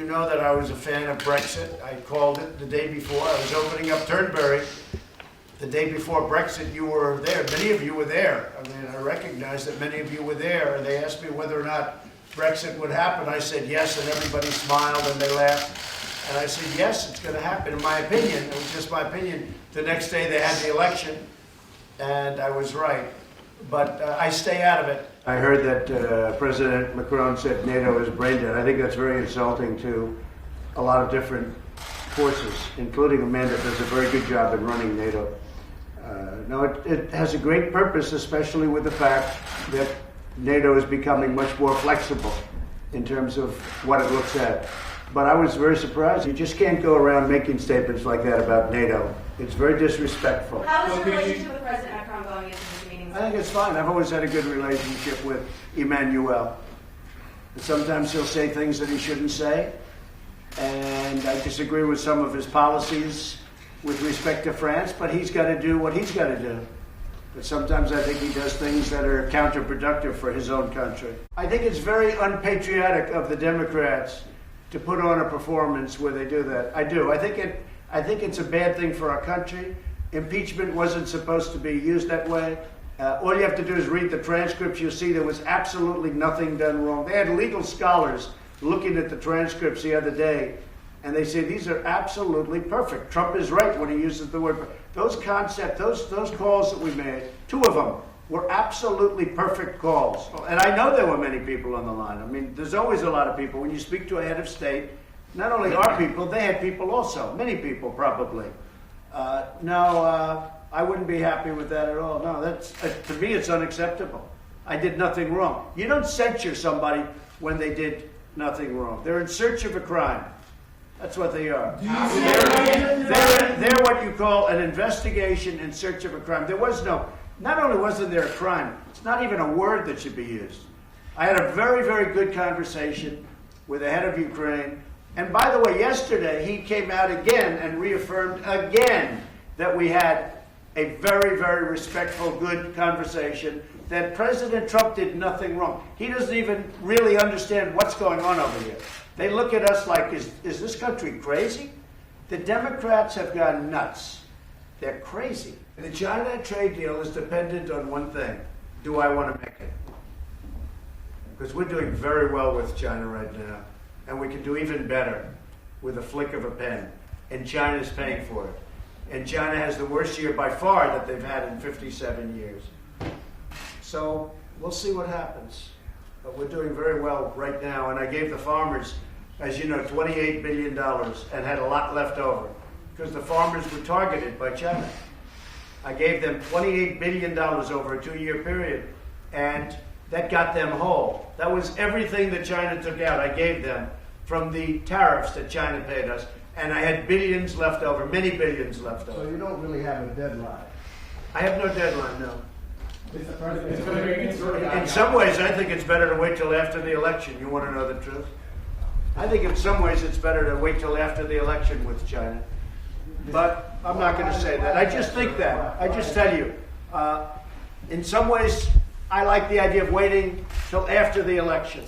You know that I was a fan of Brexit. I called it the day before. I was opening up Turnberry the day before Brexit. You were there. Many of you were there. I mean, I recognize that many of you were there. And they asked me whether or not Brexit would happen. I said yes, and everybody smiled and they laughed. And I said, yes, it's going to happen. In my opinion, it was just my opinion. The next day they had the election, and I was right. But I stay out of it. I heard that President Macron said NATO is brain dead. I think that's very insulting to a lot of different forces, including a man that does a very good job in running NATO. No, it has a great purpose, especially with the fact that NATO is becoming much more flexible in terms of what it looks at. But I was very surprised. You just can't go around making statements like that about NATO. It's very disrespectful. How is your relationship with President Macron going into these meetings? I think it's fine. I've always had a good relationship with Emmanuel. Sometimes he'll say things that he shouldn't say, and I disagree with some of his policies with respect to France, but he's got to do what he's got to do. But sometimes I think he does things that are counterproductive for his own country. I think it's very unpatriotic of the Democrats to put on a performance where they do that. I do. I think it's a bad thing for our country. Impeachment wasn't supposed to be used that way. All you have to do is read the transcripts. You'll see there was absolutely nothing done wrong. They had legal scholars looking at the transcripts the other day, and they say these are absolutely perfect. Trump is right when he uses the word. Those concepts, those calls that we made, two of them were absolutely perfect calls. And I know there were many people on the line. I mean, there's always a lot of people. When you speak to a head of state, not only our people, they had people also. Many people, probably. I wouldn't be happy with that at all. No, that's to me, it's unacceptable. I did nothing wrong. You don't censure somebody when they did nothing wrong. They're in search of a crime. That's what they are. They're what you call an investigation in search of a crime. There was no, not only wasn't there a crime, it's not even a word that should be used. I had a very, very good conversation with the head of Ukraine. And by the way, yesterday he came out again and reaffirmed again that we had a very, very respectful, good conversation, that President Trump did nothing wrong. He doesn't even really understand what's going on over here. They look at us like, is this country crazy? The Democrats have gone nuts. They're crazy. The China trade deal is dependent on one thing. Do I want to make it? Because we're doing very well with China right now. And we can do even better with a flick of a pen. And China's paying for it. And China has the worst year by far that they've had in 57 years. So we'll see what happens. But we're doing very well right now. And I gave the farmers, as you know, $28 billion and had a lot left over because the farmers were targeted by China. I gave them $28 billion over a 2-year period, and that got them whole. That was everything that China took out. I gave them from the tariffs that China paid us, and I had billions left over, many billions left over. So you don't really have a deadline? I have no deadline, no. In some ways, I think it's better to wait till after the election. You want to know the truth? I think in some ways it's better to wait till after the election with China. But I'm not going to say that. I just think that. I just tell you. In some ways, I like the idea of waiting till after the election.